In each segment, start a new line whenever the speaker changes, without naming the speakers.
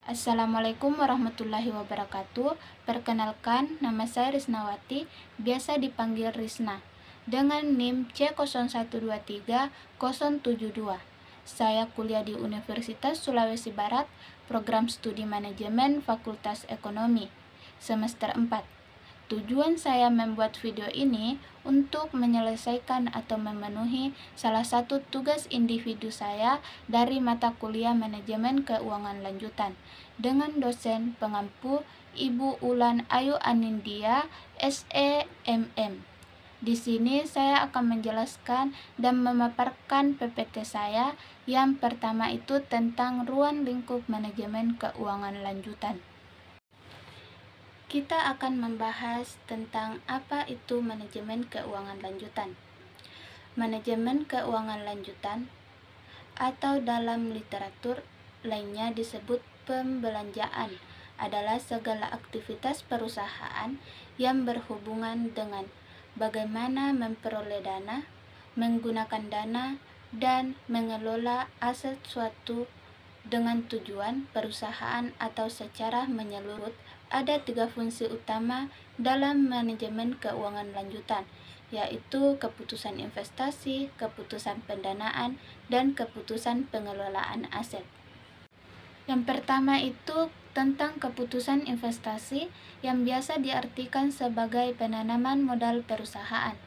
Assalamualaikum warahmatullahi wabarakatuh. Perkenalkan, nama saya Risnawati, biasa dipanggil Risna, dengan NIM C0123-072. Saya kuliah di Universitas Sulawesi Barat, Program Studi Manajemen Fakultas Ekonomi, semester 4. Tujuan saya membuat video ini untuk menyelesaikan atau memenuhi salah satu tugas individu saya dari mata kuliah Manajemen Keuangan Lanjutan dengan dosen pengampu Ibu Ulan Ayu Anindya, SEMM. Di sini saya akan menjelaskan dan memaparkan PPT saya. Yang pertama itu tentang ruang lingkup manajemen keuangan lanjutan. Kita akan membahas tentang apa itu manajemen keuangan lanjutan. Manajemen keuangan lanjutan atau dalam literatur lainnya disebut pembelanjaan adalah segala aktivitas perusahaan yang berhubungan dengan bagaimana memperoleh dana, menggunakan dana, dan mengelola aset suatu dengan tujuan perusahaan atau secara menyeluruh. Ada 3 fungsi utama dalam manajemen keuangan lanjutan, yaitu keputusan investasi, keputusan pendanaan, dan keputusan pengelolaan aset. Yang pertama itu tentang keputusan investasi yang biasa diartikan sebagai penanaman modal perusahaan.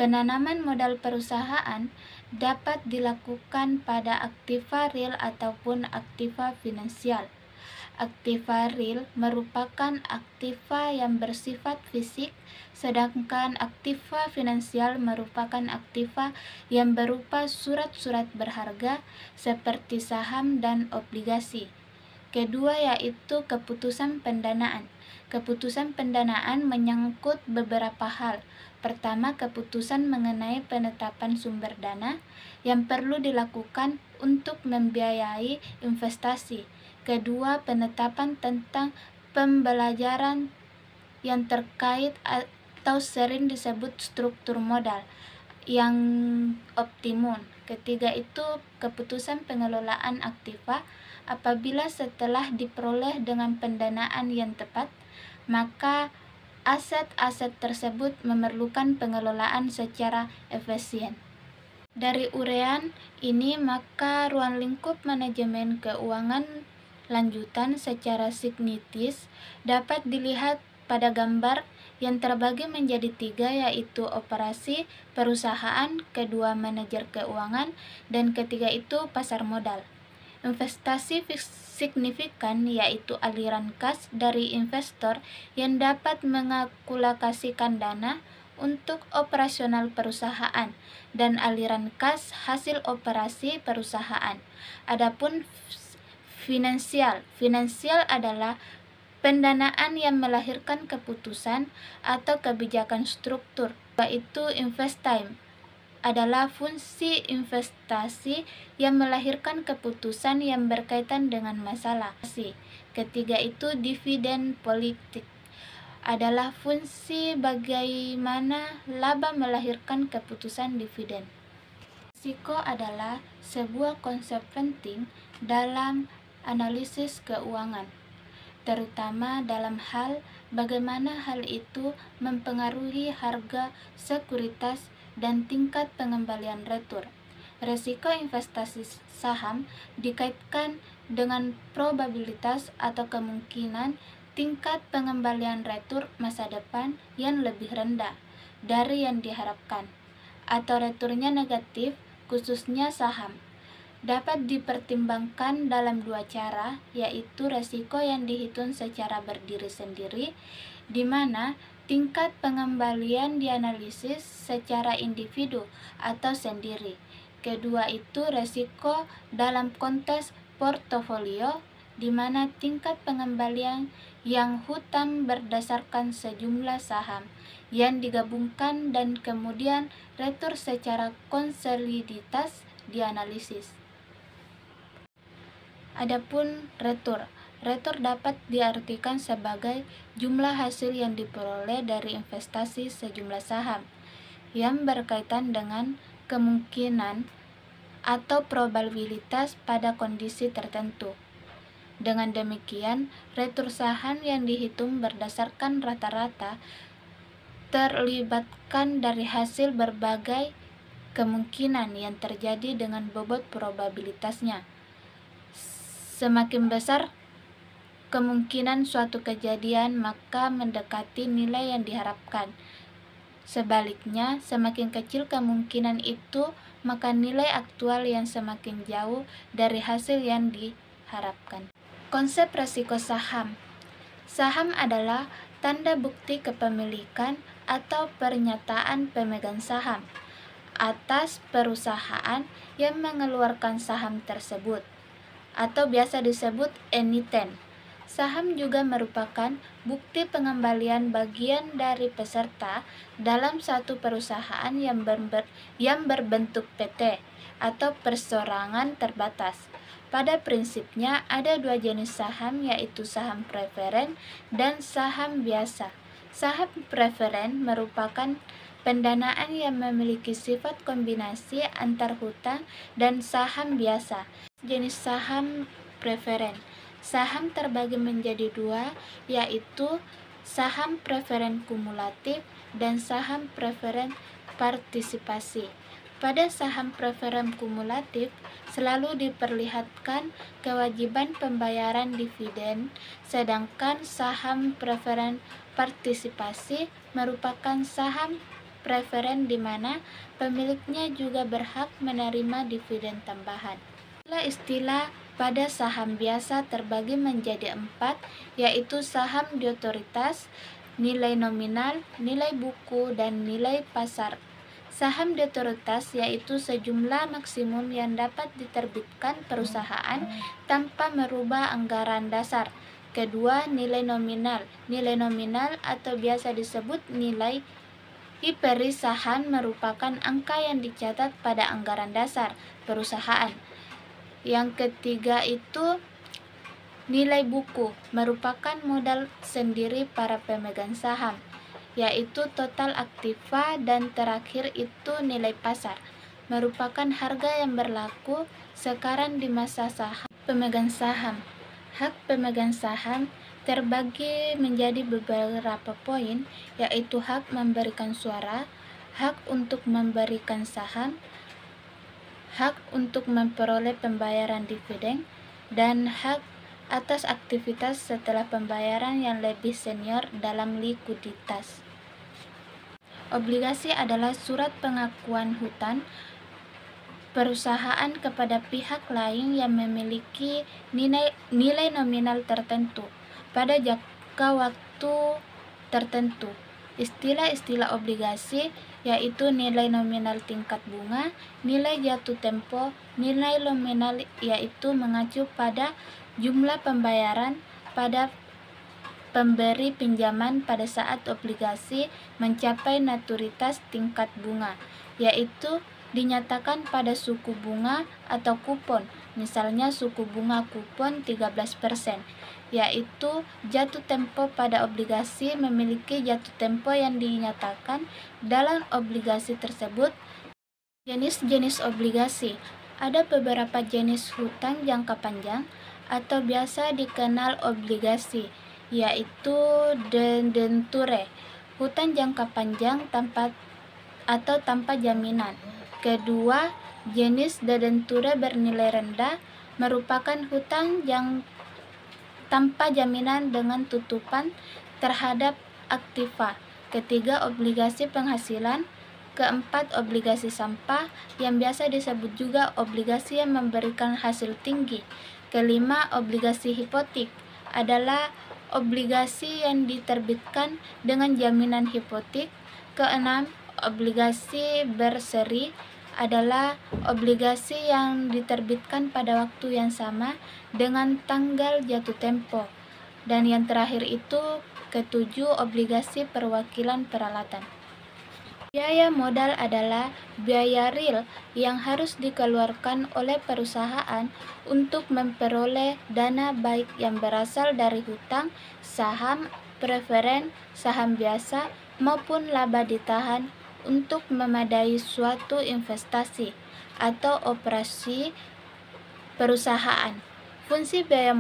Penanaman modal perusahaan dapat dilakukan pada aktiva real ataupun aktiva finansial. Aktiva real merupakan aktiva yang bersifat fisik, sedangkan aktiva finansial merupakan aktiva yang berupa surat-surat berharga seperti saham dan obligasi. Kedua yaitu keputusan pendanaan. Keputusan pendanaan menyangkut beberapa hal. Pertama, keputusan mengenai penetapan sumber dana yang perlu dilakukan untuk membiayai investasi. Kedua, penetapan tentang pembelajaran yang terkait atau sering disebut struktur modal yang optimum. Ketiga itu keputusan pengelolaan aktiva. Apabila setelah diperoleh dengan pendanaan yang tepat, maka aset-aset tersebut memerlukan pengelolaan secara efisien. Dari uraian ini, maka ruang lingkup manajemen keuangan lanjutan secara sintetis dapat dilihat pada gambar yang terbagi menjadi 3, yaitu operasi perusahaan, kedua manajer keuangan, dan ketiga itu pasar modal. Investasi signifikan yaitu aliran kas dari investor yang dapat mengakulasikan dana untuk operasional perusahaan dan aliran kas hasil operasi perusahaan. Adapun finansial adalah pendanaan yang melahirkan keputusan atau kebijakan struktur, yaitu invest time adalah fungsi investasi yang melahirkan keputusan yang berkaitan dengan masalah. Ketiga itu dividen politik adalah fungsi bagaimana laba melahirkan keputusan dividen. Risiko adalah sebuah konsep penting dalam analisis keuangan, terutama dalam hal bagaimana hal itu mempengaruhi harga sekuritas dan tingkat pengembalian retur. Risiko investasi saham dikaitkan dengan probabilitas atau kemungkinan tingkat pengembalian retur masa depan yang lebih rendah dari yang diharapkan, atau returnya negatif, khususnya saham. Dapat dipertimbangkan dalam 2 cara, yaitu risiko yang dihitung secara berdiri sendiri, di mana tingkat pengembalian dianalisis secara individu atau sendiri. Kedua itu risiko dalam konteks portofolio, di mana tingkat pengembalian yang hutang berdasarkan sejumlah saham yang digabungkan dan kemudian retur secara konsoliditas dianalisis. Adapun retur dapat diartikan sebagai jumlah hasil yang diperoleh dari investasi sejumlah saham yang berkaitan dengan kemungkinan atau probabilitas pada kondisi tertentu. Dengan demikian, retur saham yang dihitung berdasarkan rata-rata terlibatkan dari hasil berbagai kemungkinan yang terjadi dengan bobot probabilitasnya. Semakin besar kemungkinan suatu kejadian, maka mendekati nilai yang diharapkan. Sebaliknya, semakin kecil kemungkinan itu, maka nilai aktual yang semakin jauh dari hasil yang diharapkan. Konsep resiko saham. Saham adalah tanda bukti kepemilikan atau pernyataan pemegang saham atas perusahaan yang mengeluarkan saham tersebut, atau biasa disebut emiten. Saham juga merupakan bukti pengembalian bagian dari peserta dalam satu perusahaan yang berbentuk PT atau perseorangan terbatas. Pada prinsipnya ada dua jenis saham, yaitu saham preferen dan saham biasa. Saham preferen merupakan pendanaan yang memiliki sifat kombinasi antar hutang dan saham biasa. Jenis saham preferen. Saham terbagi menjadi dua, yaitu saham preferen kumulatif dan saham preferen partisipasi. Pada saham preferen kumulatif, selalu diperlihatkan kewajiban pembayaran dividen, sedangkan saham preferen partisipasi merupakan saham preferen di mana pemiliknya juga berhak menerima dividen tambahan. Istilah pada saham biasa terbagi menjadi 4, yaitu saham di otoritas, nilai nominal, nilai buku, dan nilai pasar. Saham di otoritas yaitu sejumlah maksimum yang dapat diterbitkan perusahaan tanpa merubah anggaran dasar. Kedua, nilai nominal. Nilai nominal atau biasa disebut nilai perisahan merupakan angka yang dicatat pada anggaran dasar perusahaan. Yang ketiga itu nilai buku, merupakan modal sendiri para pemegang saham, yaitu total aktiva, dan terakhir itu nilai pasar, merupakan harga yang berlaku sekarang di masa saham pemegang saham. Hak pemegang saham terbagi menjadi beberapa poin, yaitu hak memberikan suara, hak untuk memberikan saham, hak untuk memperoleh pembayaran dividen, dan hak atas aktivitas setelah pembayaran yang lebih senior dalam likuiditas. Obligasi adalah surat pengakuan hutang perusahaan kepada pihak lain yang memiliki nilai nominal tertentu pada jangka waktu tertentu. Istilah-istilah obligasi yaitu nilai nominal tingkat bunga, nilai jatuh tempo. Nilai nominal yaitu mengacu pada jumlah pembayaran pada pemberi pinjaman pada saat obligasi mencapai maturitas tingkat bunga, yaitu dinyatakan pada suku bunga atau kupon. Misalnya suku bunga kupon 13%, yaitu jatuh tempo pada obligasi memiliki jatuh tempo yang dinyatakan dalam obligasi tersebut. Jenis-jenis obligasi. Ada beberapa jenis hutang jangka panjang atau biasa dikenal obligasi, yaitu debenture, hutang jangka panjang tanpa jaminan. Kedua, jenis debenture bernilai rendah, merupakan hutang yang tanpa jaminan dengan tutupan terhadap aktiva. Ketiga, obligasi penghasilan. Keempat, obligasi sampah, yang biasa disebut juga obligasi yang memberikan hasil tinggi. Kelima, obligasi hipotek, adalah obligasi yang diterbitkan dengan jaminan hipotek. Keenam, obligasi berseri, adalah obligasi yang diterbitkan pada waktu yang sama dengan tanggal jatuh tempo. Dan yang terakhir itu ketujuh, obligasi perwakilan peralatan. Biaya modal adalah biaya real yang harus dikeluarkan oleh perusahaan untuk memperoleh dana, baik yang berasal dari hutang, saham preferen, saham biasa, maupun laba ditahan untuk memadai suatu investasi atau operasi perusahaan. Fungsi biaya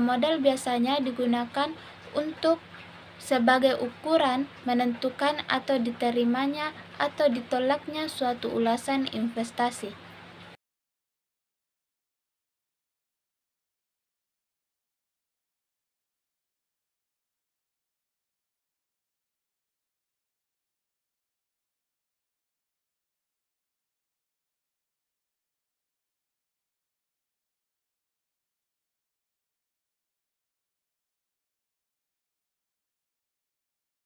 modal biasanya digunakan untuk sebagai ukuran menentukan atau diterimanya atau ditolaknya suatu ulasan investasi.